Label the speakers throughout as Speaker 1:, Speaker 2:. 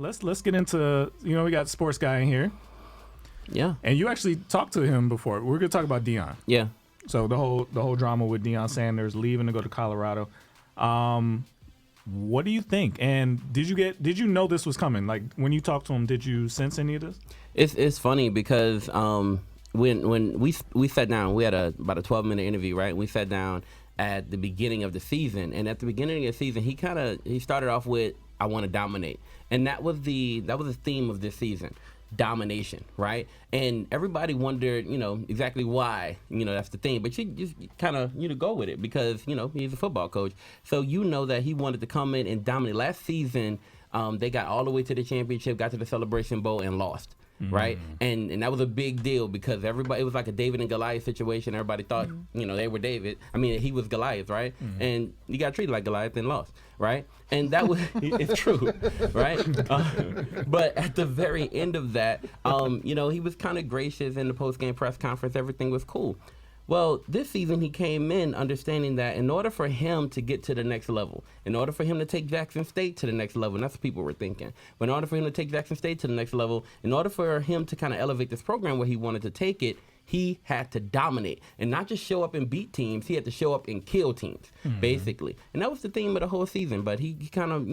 Speaker 1: let's get into, we got sports guy in here.
Speaker 2: Yeah.
Speaker 1: And you actually talked to him before. We're gonna talk about Deion.
Speaker 2: Yeah.
Speaker 1: So the whole drama with Deion Sanders leaving to go to Colorado. What do you think? And did you know this was coming? Like when you talked to him, did you sense any of this?
Speaker 2: It's funny because when we sat down, we had about a 12-minute interview, right? We sat down at the beginning of the season, and at the beginning of the season, he started off with, "I want to dominate," and that was the theme of this season. Domination, right? And everybody wondered, exactly why, that's the thing. But you just kind of, go with it because, he's a football coach. So that he wanted to come in and dominate. Last season, they got all the way to the championship, got to the Celebration Bowl, and lost. Right, and that was a big deal because everybody, it was like a David and Goliath situation. Everybody thought, they were David. I mean, he was Goliath, right? And you got treated like Goliath and lost, right? And that was it's true, right? But at the very end of that, he was kind of gracious in the post-game press conference. Everything was cool. Well, this season he came in understanding that in order for him to get to the next level, in order for him to take Jackson State to the next level, and that's what people were thinking, but in order for him to take Jackson State to the next level, in order for him to kind of elevate this program where he wanted to take it, he had to dominate and not just show up and beat teams. He had to show up and kill teams, basically. And that was the theme of the whole season, but he kind of,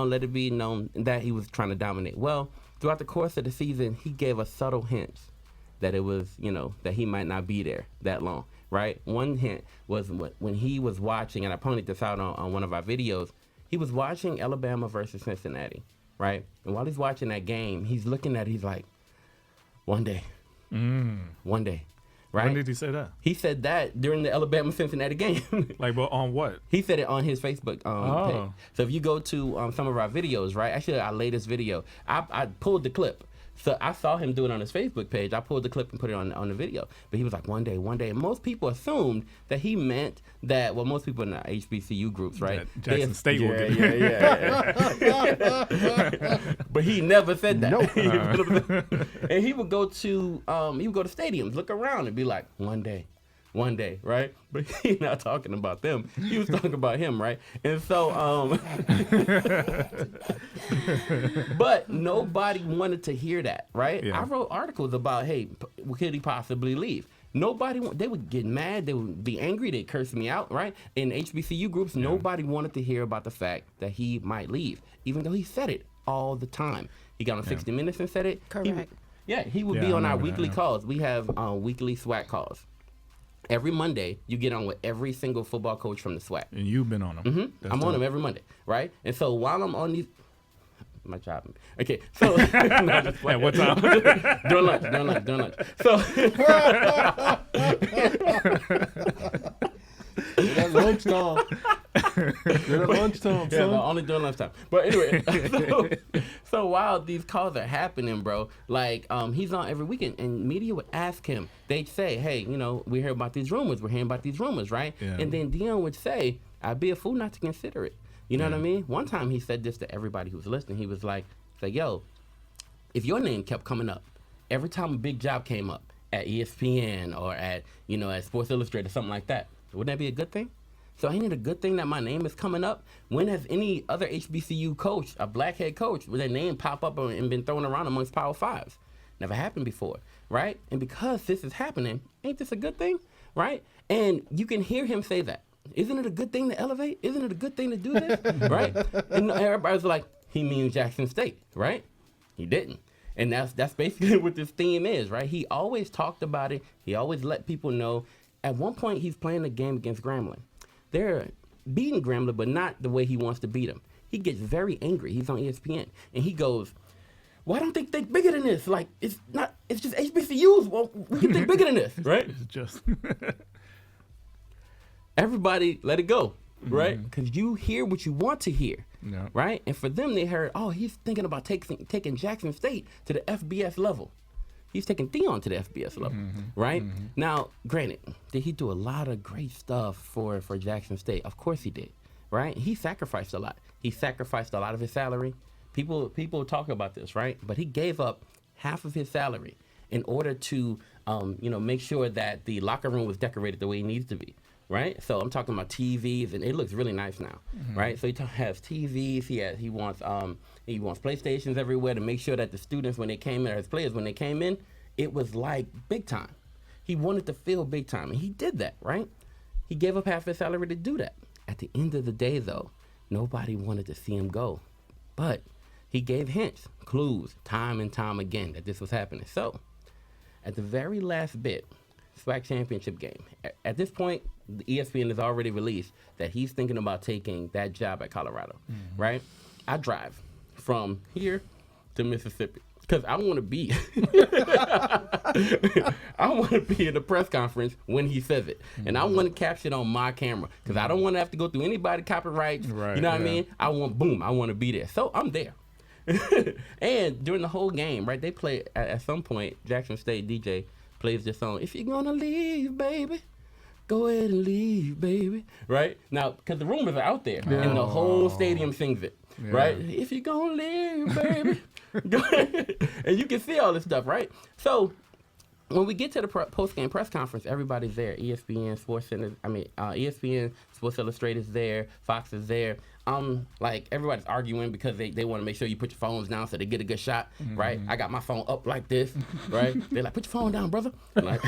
Speaker 2: let it be known that he was trying to dominate. Well, throughout the course of the season, he gave us subtle hints that it was, that he might not be there that long, right? One hint was when he was watching, and I pointed this out on one of our videos, he was watching Alabama versus Cincinnati, right? And while he's watching that game, he's looking at it, he's like, one day, right?
Speaker 1: When did he say that?
Speaker 2: He said that during the Alabama-Cincinnati game.
Speaker 1: Like, but on what?
Speaker 2: He said it on his Facebook page. So if you go to some of our videos, right? Actually, our latest video, I pulled the clip. So I saw him do it on his Facebook page. I pulled the clip and put it on the video. But he was like, one day. And most people assumed that he meant that, well, most people in the HBCU groups, right?
Speaker 1: Jackson State will get
Speaker 2: Yeah. But he never said that.
Speaker 1: Nope.
Speaker 2: And he would go to stadiums, look around and be like, one day, right? But he's not talking about them. He was talking about him, right? And so, but nobody wanted to hear that, right?
Speaker 1: Yeah.
Speaker 2: I wrote articles about, hey, could he possibly leave? They would get mad. They would be angry. They'd curse me out, right? In HBCU groups, nobody wanted to hear about the fact that he might leave, even though he said it all the time. He got on 60 Minutes and said it.
Speaker 3: Correct.
Speaker 2: He would be on our weekly calls. We have weekly SWAC calls. Every Monday, you get on with every single football coach from the SWAC.
Speaker 1: And you've been on them.
Speaker 2: I'm on them every Monday, right? And so while I'm on these, my job. Okay, so
Speaker 1: At what time?
Speaker 2: during lunch. So
Speaker 4: That's lunchtime. You're at lunchtime,
Speaker 2: yeah,
Speaker 4: son.
Speaker 2: no, only during lunchtime. But anyway, so while these calls are happening, bro, like he's on every weekend, and media would ask him. They'd say, "Hey, we hear about these rumors. We're hearing about these rumors, right?"
Speaker 1: Yeah.
Speaker 2: And then Deion would say, "I'd be a fool not to consider it." You know what I mean? One time he said this to everybody who was listening. He was like, "Yo, if your name kept coming up every time a big job came up at ESPN or at at Sports Illustrated, something like that, wouldn't that be a good thing?" So ain't it a good thing that my name is coming up? When has any other HBCU coach, a black head coach, with their name pop up and been thrown around amongst Power Fives? Never happened before, right? And because this is happening, ain't this a good thing, right? And you can hear him say that. Isn't it a good thing to elevate? Isn't it a good thing to do this, right? And everybody's like, he means Jackson State, right? He didn't. And that's basically what this theme is, right? He always talked about it. He always let people know. At one point, he's playing a game against Grambling. They're beating Grambling, but not the way he wants to beat them. He gets very angry. He's on ESPN, and he goes, "Why don't they think bigger than this? Like, it's just HBCUs. Well, we can think bigger than this, right?"
Speaker 1: It's just
Speaker 2: Everybody let it go, right? Because you hear what you want to hear,
Speaker 1: Yeah.
Speaker 2: right? And for them, they heard, oh, he's thinking about taking Jackson State to the FBS level. He's taking Deion to the FBS level, right? Now, granted, did he do a lot of great stuff for Jackson State? Of course he did, right? He sacrificed a lot. He sacrificed a lot of his salary. People talk about this, right? But he gave up half of his salary in order to, make sure that the locker room was decorated the way it needs to be, right? So I'm talking about TVs, and it looks really nice now, right? So has TVs. He wants PlayStations everywhere to make sure that the students, when they came in, or his players, when they came in, it was like big time. He wanted to feel big time, and he did that, right? He gave up half his salary to do that. At the end of the day, though, nobody wanted to see him go, but he gave hints, clues, time and time again that this was happening. So, at the very last bit, SWAC championship game. At this point, the ESPN has already released that he's thinking about taking that job at Colorado, right? I drive from here to Mississippi because I want to be, I want to be in the press conference when he says it, and I want to capture it on my camera because I don't want to have to go through anybody copyrights.
Speaker 1: Right,
Speaker 2: you know what I mean? I want to be there, so I'm there. And during the whole game, right? They play at some point. Jackson State DJ plays this song, "If you're gonna leave, baby, go ahead and leave, baby." Right? Now, because the rumors are out there, and the whole stadium sings it, right? "If you're gonna leave, baby, go ahead." And you can see all this stuff, right? So, when we get to the post-game press conference, everybody's there. ESPN, ESPN, Sports Illustrated is there, Fox is there. Like everybody's arguing because they want to make sure you put your phones down so they get a good shot, right? I got my phone up like this, right? They're like, "Put your phone down, brother." Like,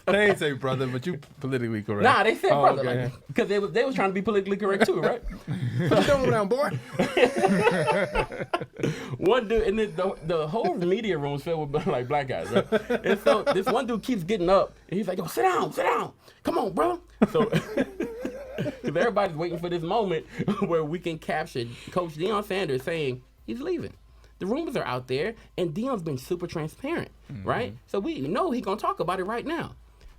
Speaker 4: They ain't say brother, but you politically correct.
Speaker 2: nah, they said brother,
Speaker 4: okay.
Speaker 2: like, because they was trying to be politically correct too, right?
Speaker 4: Put your phone down, boy.
Speaker 2: One dude, and then the whole media room is filled with like black guys, right? And so this one dude keeps getting up, and he's like, "Yo, sit down, come on, bro." So, because everybody's waiting for this moment where we can capture Coach Deion Sanders saying he's leaving. The rumors are out there, and Deion's been super transparent, right? So we know he's gonna talk about it right now.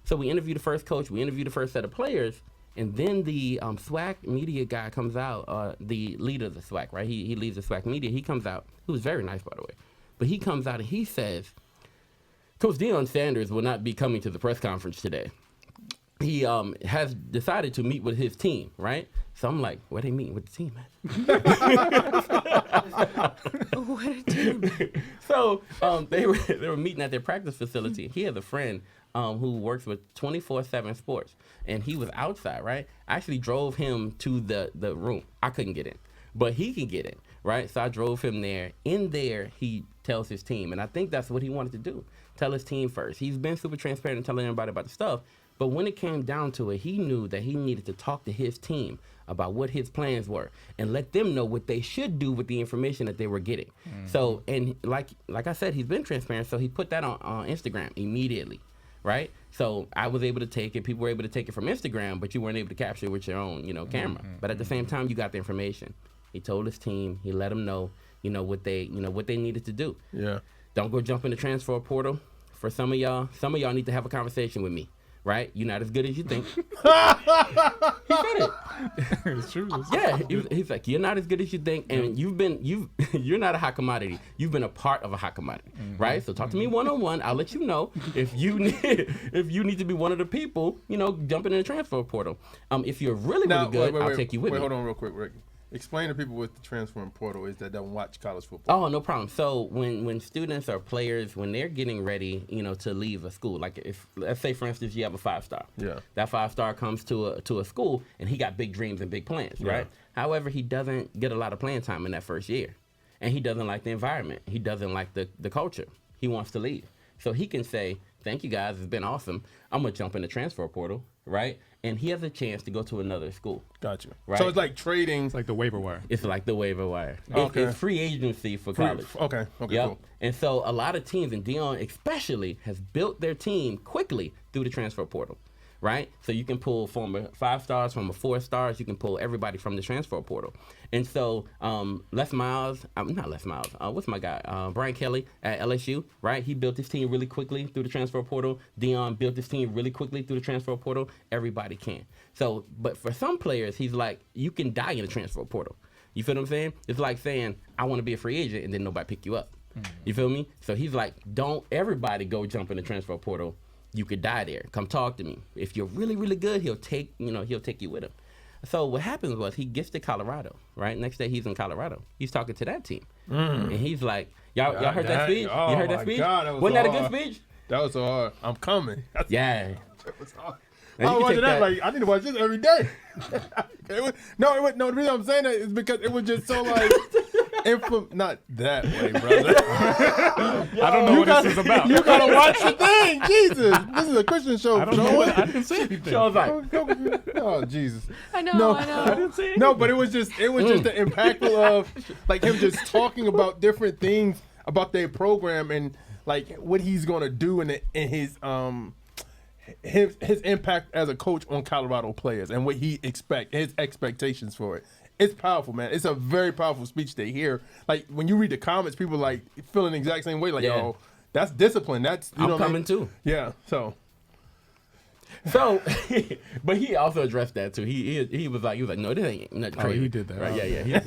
Speaker 2: So we interview the first coach, we interview the first set of players, and then the SWAC media guy comes out, the leader of the SWAC, right? He leads the SWAC media. He comes out, who was very nice, by the way. But he comes out and he says, Coach Deion Sanders will not be coming to the press conference today. He has decided to meet with his team, right? So I'm like, where they meeting with the team at?
Speaker 3: What a team.
Speaker 2: So they were meeting at their practice facility. He has a friend who works with 24/7 Sports, and he was outside, right? I actually drove him to the room. I couldn't get in, but he can get in, right? So I drove him there. In there, he tells his team, and I think that's what he wanted to do. Tell his team first. He's been super transparent and telling everybody about the stuff, but when it came down to it, he knew that he needed to talk to his team about what his plans were and let them know what they should do with the information that they were getting. So, and like I said, he's been transparent, so he put that on Instagram immediately, right? So I was able to take it. People were able to take it from Instagram, but you weren't able to capture it with your own, camera. But at the same time, you got the information. He told his team. He let them know, what they needed to do.
Speaker 4: Yeah.
Speaker 2: Don't go jump in the transfer portal. For some of y'all need to have a conversation with me. Right? You're not as good as you think. He said it.
Speaker 1: It's true.
Speaker 2: Yeah, he's like, you're not as good as you think, and you're not a hot commodity. You've been a part of a hot commodity, right? So talk to me one-on-one. I'll let you know if you need to be one of the people, jumping in the transfer portal. If you're really good, I'll take you with me.
Speaker 4: Hold on real quick, Rick. Explain to people what the transferring portal is that don't watch college football.
Speaker 2: Oh, no problem. So when students or players, when they're getting ready, to leave a school, like if, let's say, for instance, you have a 5-star.
Speaker 4: Yeah. That
Speaker 2: 5-star comes to a school, and he got big dreams and big plans, right? However, he doesn't get a lot of playing time in that first year. And he doesn't like the environment. He doesn't like the culture. He wants to leave. So he can say, "Thank you, guys. It's been awesome. I'm going to jump in the transfer portal," right? And he has a chance to go to another school.
Speaker 4: Gotcha.
Speaker 2: Right?
Speaker 4: So it's like trading.
Speaker 1: It's like the waiver wire.
Speaker 2: It's like the waiver wire.
Speaker 4: Okay.
Speaker 2: It's free agency for college.
Speaker 4: Okay,
Speaker 2: Yep.
Speaker 4: cool.
Speaker 2: And so a lot of teams, and Deion especially, has built their team quickly through the transfer portal, right? So you can pull former 5-stars, from a 4-stars. You can pull everybody from the transfer portal. And so what's my guy? Brian Kelly at LSU, right? He built his team really quickly through the transfer portal. Deion built his team really quickly through the transfer portal. Everybody can. So, but for some players, he's like, you can die in the transfer portal. You feel what I'm saying? It's like saying, I want to be a free agent, and then nobody pick you up. You feel me? So he's like, don't everybody go jump in the transfer portal. You could die there. Come talk to me. If you're really, really good, he'll take you with him. So what happens was he gets to Colorado, right? Next day he's in Colorado. He's talking to that team. And he's like, y'all heard that speech?
Speaker 4: Oh,
Speaker 2: you heard that speech?
Speaker 4: God,
Speaker 2: Wasn't that a good speech?
Speaker 4: That was so hard. I'm coming.
Speaker 2: Yeah.
Speaker 4: That was hard.
Speaker 2: And
Speaker 4: I
Speaker 2: you
Speaker 4: was
Speaker 2: can
Speaker 4: watching
Speaker 2: take
Speaker 4: that like I need to watch this every day. No. The reason I'm saying that is because it was just so like, not that way, brother.
Speaker 1: I don't know what this is about.
Speaker 4: You gotta watch the thing, Jesus. This is a Christian show.
Speaker 1: I don't know what I didn't say anything.
Speaker 2: Sean's like,
Speaker 4: Oh Jesus.
Speaker 3: I know.
Speaker 4: No.
Speaker 3: I
Speaker 1: I
Speaker 3: know.
Speaker 1: didn't say anything.
Speaker 4: No, but it was just the impactful of like him just talking about different things about their program and like what he's gonna do in his impact as a coach on Colorado players and what he his expectations for it. It's powerful, man. It's a very powerful speech to hear. Like when you read the comments, people like feeling the exact same way. Like,
Speaker 2: Yeah.
Speaker 4: oh, that's discipline. That's you
Speaker 2: I'm
Speaker 4: know what I
Speaker 2: coming
Speaker 4: mean?
Speaker 2: too.
Speaker 4: Yeah. So
Speaker 2: So, but he also addressed that too. He was like, no, this ain't nothing crazy.
Speaker 1: he did that.
Speaker 2: Right?
Speaker 1: Oh,
Speaker 2: Yeah.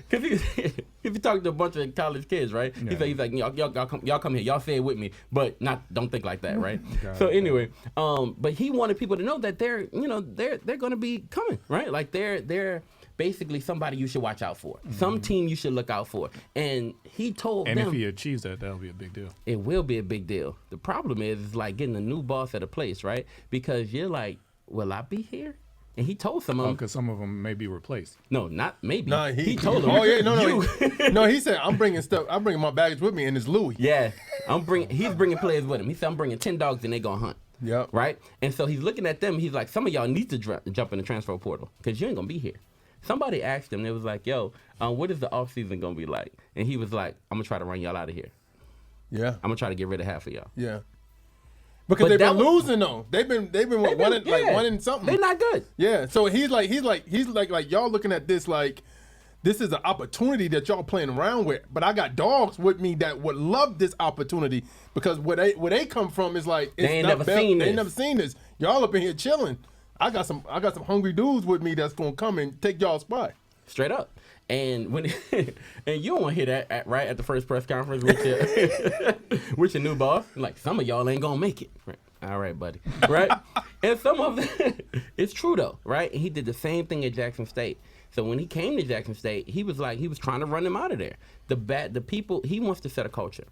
Speaker 2: Because if you talk to a bunch of college kids, right?
Speaker 1: Yeah.
Speaker 2: He's like, y'all come here, y'all say it with me, but don't think like that, right?
Speaker 1: Got
Speaker 2: So
Speaker 1: it.
Speaker 2: anyway, but he wanted people to know that they're going to be coming, right? Like they're basically somebody you should watch out for, some team you should look out for, and he told
Speaker 1: And
Speaker 2: them
Speaker 1: if he achieves that, that'll be a big deal.
Speaker 2: it will be a big deal. The problem is like getting a new boss at a place, right? Because you're like, will I be here? And he told some of them,
Speaker 1: Because some of them may be replaced.
Speaker 2: no, not maybe.
Speaker 4: nah,
Speaker 2: he told them.
Speaker 4: Oh yeah, no.
Speaker 2: you-
Speaker 4: No, he said I'm bringing my baggage with me, and it's Louis.
Speaker 2: Yeah, he's bringing players with him. He said, I'm bringing 10 dogs and they gonna hunt.
Speaker 4: Yep.
Speaker 2: Right? And so he's looking at them. He's like, some of y'all need to jump in the transfer portal because you ain't gonna be here. Somebody asked him, they was like, yo, what is the offseason gonna be like? And he was like, I'm gonna try to run y'all out of here.
Speaker 4: Yeah.
Speaker 2: I'm gonna try to get rid of half of y'all.
Speaker 4: Yeah. Because
Speaker 2: But
Speaker 4: they've
Speaker 2: that
Speaker 4: been
Speaker 2: was-
Speaker 4: losing though. They've been what, one in something.
Speaker 2: They're not good.
Speaker 4: Yeah. So he's like y'all looking at this like this is an opportunity that y'all playing around with. But I got dogs with me that would love this opportunity because where they come from is like it's
Speaker 2: They ain't
Speaker 4: not
Speaker 2: never
Speaker 4: bad-
Speaker 2: seen
Speaker 4: They ain't
Speaker 2: this.
Speaker 4: never seen this. Y'all up in here chilling. I got some hungry dudes with me that's gonna come and take y'all's spot.
Speaker 2: Straight up. And when and you don't want to hear that right at the first press conference with your with your new boss. Like some of y'all ain't gonna make it. Right. All right, buddy. Right. And some of it, it's true though. Right. And he did the same thing at Jackson State. So when he came to Jackson State, he was trying to run them out of there. The people he wants to set a culture.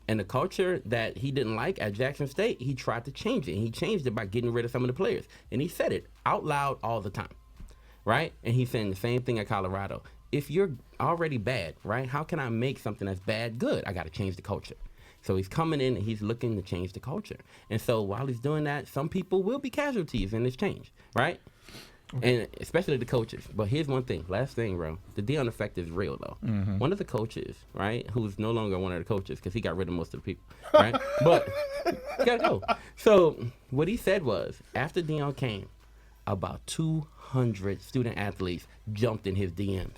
Speaker 2: And the culture that he didn't like at Jackson State, he tried to change it. And he changed it by getting rid of some of the players. And he said it out loud all the time. Right? And he's saying the same thing at Colorado. If you're already bad, right, how can I make something that's bad good? I got to change the culture. So he's coming in and he's looking to change the culture. And so while he's doing that, some people will be casualties in this change, right? Okay. And especially the coaches. But here's one thing, last thing, bro. The Deion effect is real, though. Mm-hmm. One of the coaches, right, who's no longer one of the coaches because he got rid of most of the people, right? But you got to go. So what he said was, after Deion came, about 200 student athletes jumped in his DMs,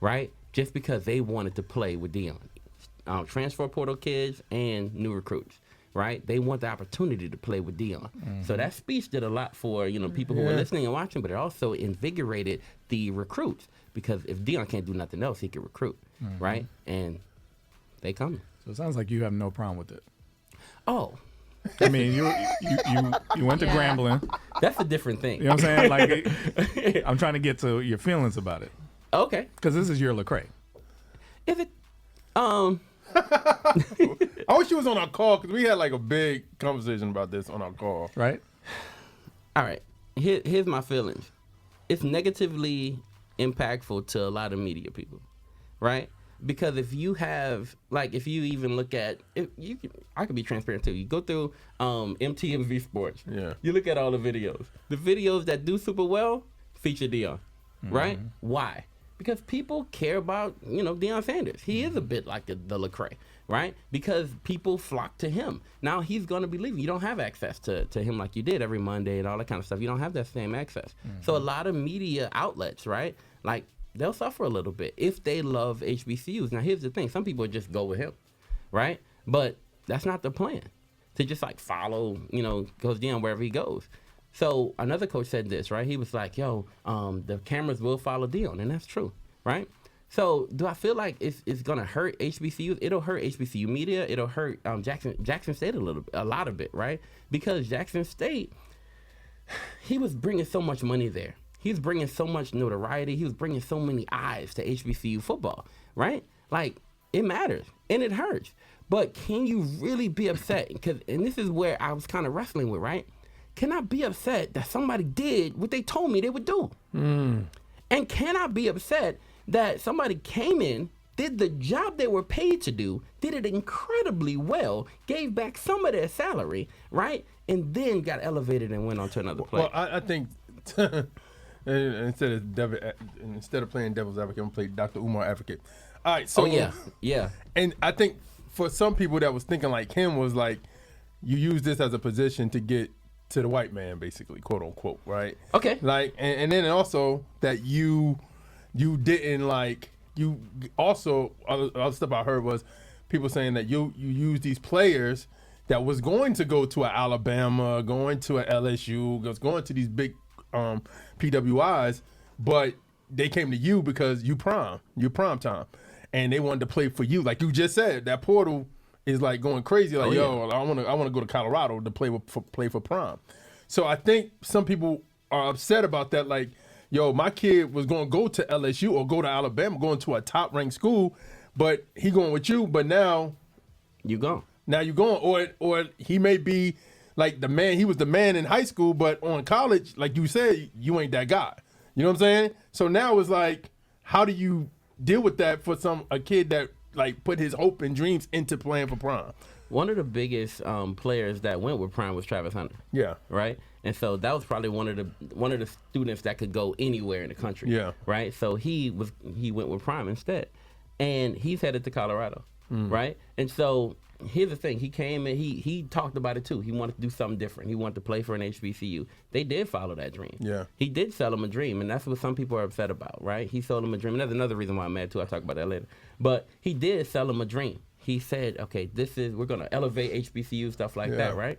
Speaker 2: right? Just because they wanted to play with Deion. Transfer portal kids and new recruits, right? They want the opportunity to play with Deion. Mm-hmm. So that speech did a lot for, people who were listening and watching, but it also invigorated the recruits because if Deion can't do nothing else, he can recruit, right? And they coming.
Speaker 1: So it sounds like you have no problem with it.
Speaker 2: Oh,
Speaker 1: I mean, you went to Grambling.
Speaker 2: that's a different thing.
Speaker 1: You know what I'm saying? Like, I'm trying to get to your feelings about it
Speaker 2: Okay.
Speaker 1: because this is your Lecrae.
Speaker 2: Is it?
Speaker 4: I wish you was on our call because we had like a big conversation about this on our call.
Speaker 1: Right?
Speaker 2: All right. Here's my feelings. It's negatively impactful to a lot of media people, right? Because if you have, if you even look at, I could be transparent too. You go through MTMV Sports.
Speaker 4: Yeah.
Speaker 2: You look at all the videos. The videos that do super well feature Deion, right? Why? Because people care about, Deion Sanders. He is a bit like the Lecrae, right? Because people flock to him. Now he's going to be leaving. You don't have access to him like you did every Monday and all that kind of stuff. You don't have that same access. So a lot of media outlets, right? They'll suffer a little bit if they love HBCUs. Now, here's the thing. Some people just go with him, right? But that's not the plan, to just, follow, Coach Deion wherever he goes. So another coach said this, right? He was like, the cameras will follow Deion, and that's true, right? So do I feel like it's going to hurt HBCUs? It'll hurt HBCU media. It'll hurt Jackson State a lot of it, right? Because Jackson State, he was bringing so much money there. He's bringing so much notoriety. He was bringing so many eyes to HBCU football, right? It matters, and it hurts. But can you really be upset? And this is where I was kind of wrestling with, right? can I be upset that somebody did what they told me they would do? And can I be upset that somebody came in, did the job they were paid to do, did it incredibly well, gave back some of their salary, right? And then got elevated and went on to another play.
Speaker 4: Well, I think instead of playing devil's advocate, I'm gonna play Dr. Umar advocate. All right, so
Speaker 2: yeah.
Speaker 4: And I think for some people that was thinking like him was like, you use this as a position to get to the white man, basically, quote unquote, right?
Speaker 2: Okay.
Speaker 4: Like, and then also that you didn't like, you also, other stuff I heard was people saying that you use these players that was going to go to an Alabama, going to an LSU, was going to these big PWIs, but they came to you because you prime time, and they wanted to play for you. Like you just said, that portal is like going crazy. Like, I want to go to Colorado to play for prime. So I think some people are upset about that. Like, yo, my kid was going to go to LSU or go to Alabama, going to a top ranked school, but he going with you. But now
Speaker 2: You gone.
Speaker 4: Now you going, or he may be like the man. He was the man in high school, but on college, like you said, you ain't that guy. You know what I'm saying? So now it's like, how do you deal with that for a kid that like put his hope and dreams into playing for prime?
Speaker 2: One of the biggest players that went with prime was Travis Hunter.
Speaker 4: Yeah.
Speaker 2: Right. And so that was probably one of the students that could go anywhere in the country.
Speaker 4: Yeah.
Speaker 2: Right. So he went with prime instead, and he's headed to Colorado. Right. And so here's the thing. He came and he talked about it too. He wanted to do something different. He wanted to play for an HBCU. They did follow that dream.
Speaker 4: Yeah.
Speaker 2: He did sell him a dream, and that's what some people are upset about, right? He sold him a dream. And that's another reason why I'm mad too. I'll talk about that later. But he did sell him a dream. He said, okay, we're gonna elevate HBCU, stuff like that, right?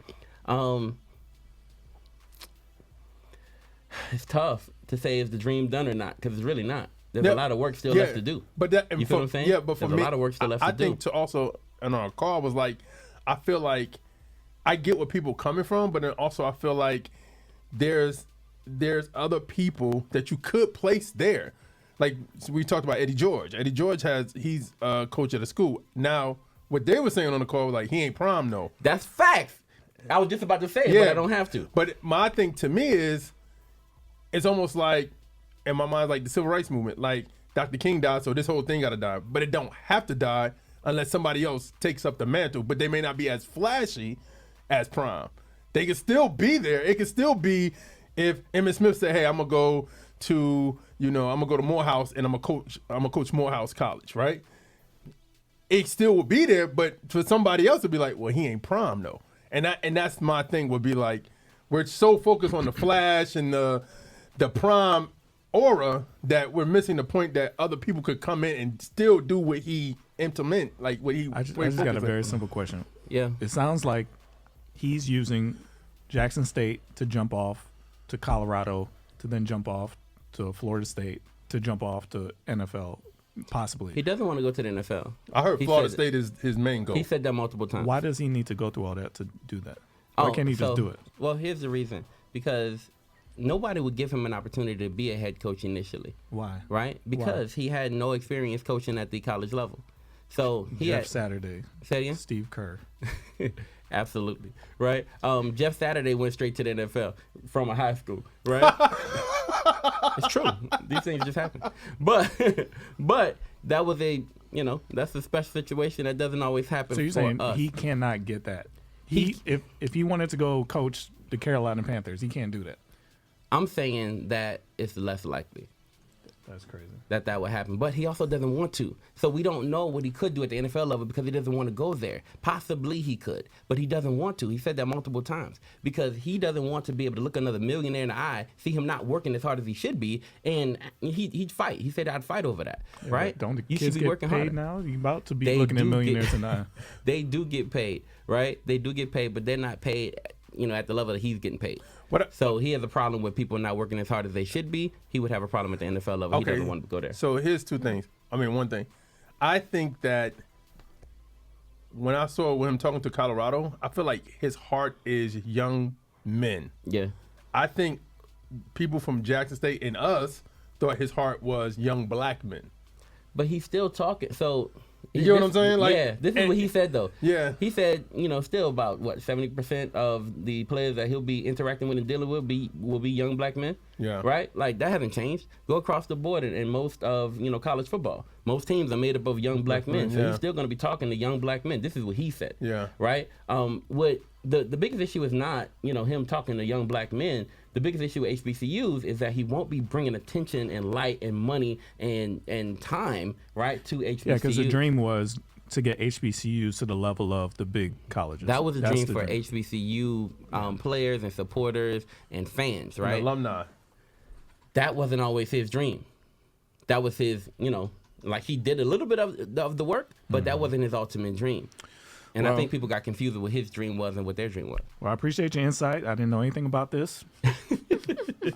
Speaker 2: It's tough to say is the dream done or not, because it's really not. There's a lot of work still left to do.
Speaker 4: But that,
Speaker 2: you feel what I'm saying?
Speaker 4: Yeah, but for
Speaker 2: There's
Speaker 4: me,
Speaker 2: a lot of work still left to do.
Speaker 4: I think to also, and our call was like, I feel like I get where people coming from, but then also I feel like there's other people that you could place there. Like we talked about Eddie George. Eddie George he's coach at a school. Now, what they were saying on the call was like, he ain't prime, no.
Speaker 2: That's facts. I was just about to say it, but I don't have to.
Speaker 4: But my thing to me is, it's almost like, in my mind, like the civil rights movement. Like Dr. King died, so this whole thing got to die. But it don't have to die unless somebody else takes up the mantle. But they may not be as flashy as prime. They can still be there. It can still be if Emmitt Smith said, "Hey, I'm gonna go to I'm gonna go to Morehouse and I'm gonna coach Morehouse College," right? It still would be there, but for somebody else to be like, "Well, he ain't prime though," and that's my thing. Would be like, we're so focused on the flash and the prime aura that we're missing the point that other people could come in and still do what he implement, like what he.
Speaker 1: I just got a very simple question.
Speaker 2: Yeah.
Speaker 1: It sounds like he's using Jackson State to jump off to Colorado, to then jump off to Florida State, to jump off to NFL, possibly.
Speaker 2: He doesn't want to go to the NFL.
Speaker 4: I heard Florida State is his main goal.
Speaker 2: He said that multiple times.
Speaker 1: Why does he need to go through all that to do that? Why can't he just do it?
Speaker 2: Well, here's the reason. Because nobody would give him an opportunity to be a head coach initially.
Speaker 1: Why?
Speaker 2: Right? Because he had no experience coaching at the college level. So
Speaker 1: Jeff Saturday.
Speaker 2: Say again?
Speaker 1: Steve Kerr.
Speaker 2: Absolutely. Right? Jeff Saturday went straight to the NFL from a high school. Right? It's true. These things just happen. But that was that's a special situation that doesn't always happen.
Speaker 1: So you're saying he cannot get that? If he wanted to go coach the Carolina Panthers, he can't do that.
Speaker 2: I'm saying that it's less likely.
Speaker 1: That's crazy.
Speaker 2: That would happen. But he also doesn't want to. So we don't know what he could do at the NFL level because he doesn't want to go there. Possibly he could, but he doesn't want to. He said that multiple times because he doesn't want to be able to look another millionaire in the eye, see him not working as hard as he should be, and he'd fight. He said, I'd fight over that, right?
Speaker 1: Don't the
Speaker 2: you
Speaker 1: kids
Speaker 2: should be
Speaker 1: get
Speaker 2: working
Speaker 1: paid
Speaker 2: harder.
Speaker 1: now? You're about to be looking at millionaires in the eye.
Speaker 2: They do get paid, right? They do get paid, but they're not paid at the level that he's getting paid. So he has a problem with people not working as hard as they should be. He would have a problem at the NFL level.
Speaker 4: Okay.
Speaker 2: He doesn't want to go there.
Speaker 4: So here's one thing. I think that when I saw him talking to Colorado, I feel like his heart is young men.
Speaker 2: Yeah.
Speaker 4: I think people from Jackson State and us thought his heart was young black men.
Speaker 2: But he's still talking. So
Speaker 4: You get what I'm saying? Like,
Speaker 2: yeah, this is what he said though.
Speaker 4: Yeah.
Speaker 2: He said, still about what 70% of the players that he'll be interacting with and dealing with will be young black men.
Speaker 4: Yeah.
Speaker 2: Right? Like that hasn't changed. Go across the board in most of college football. Most teams are made up of young black men. So he's still going to be talking to young black men. This is what he said.
Speaker 4: Yeah.
Speaker 2: Right? What the biggest issue is not him talking to young black men. The biggest issue with HBCUs is that he won't be bringing attention and light and money and time, right, to HBCUs.
Speaker 1: Yeah, because the dream was to get HBCUs to the level of the big colleges.
Speaker 2: That was a
Speaker 1: That's
Speaker 2: dream
Speaker 1: the
Speaker 2: for HBCU players and supporters and fans, right?
Speaker 4: And alumni.
Speaker 2: That wasn't always his dream. That was his, like he did a little bit of the work, but that wasn't his ultimate dream. And I think people got confused with what his dream was and what their dream was.
Speaker 1: Well, I appreciate your insight. I didn't know anything about this.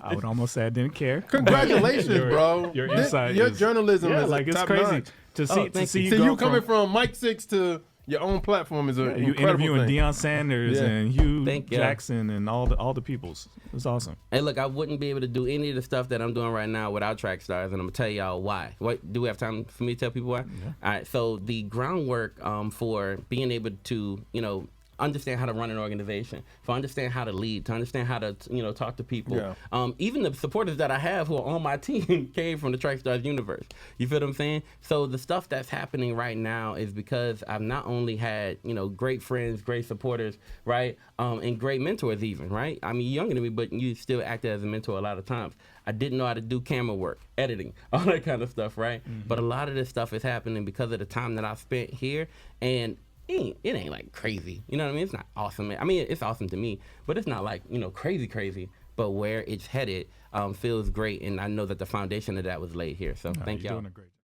Speaker 1: I would almost say I didn't care.
Speaker 4: Congratulations, bro.
Speaker 1: Your insight,
Speaker 4: your
Speaker 1: is,
Speaker 4: journalism
Speaker 1: yeah,
Speaker 4: is
Speaker 1: like it's
Speaker 4: top
Speaker 1: crazy
Speaker 4: notch.
Speaker 1: to see
Speaker 2: thank
Speaker 1: you
Speaker 4: See
Speaker 1: go
Speaker 4: you coming from Mike Six to your own platform is a
Speaker 1: you
Speaker 4: incredible
Speaker 1: interviewing
Speaker 4: thing.
Speaker 1: Deion Sanders
Speaker 4: Yeah.
Speaker 1: and Hugh
Speaker 2: Thank you.
Speaker 1: Jackson and all the peoples. It's awesome.
Speaker 2: Hey, look, I wouldn't be able to do any of the stuff that I'm doing right now without TRACKSTARZ, and I'm gonna tell y'all why. What do we have time for me to tell people why?
Speaker 1: Yeah.
Speaker 2: All right. So the groundwork for being able to, understand how to run an organization, for understand how to lead, to understand how to, talk to people.
Speaker 4: Yeah.
Speaker 2: Even the supporters that I have who are on my team came from the TRACKSTARZ universe. You feel what I'm saying? So the stuff that's happening right now is because I've not only had, great friends, great supporters, right, and great mentors even, right? I mean, you're younger than me, but you still acted as a mentor a lot of times. I didn't know how to do camera work, editing, all that kind of stuff, right?
Speaker 1: Mm-hmm.
Speaker 2: But a lot of this stuff is happening because of the time that I spent here, and it ain't like crazy. You know what I mean? It's not awesome. I mean, it's awesome to me, but it's not like, crazy. But where it's headed feels great, and I know that the foundation of that was laid here. So thank
Speaker 1: You're
Speaker 2: y'all.
Speaker 1: doing a great job.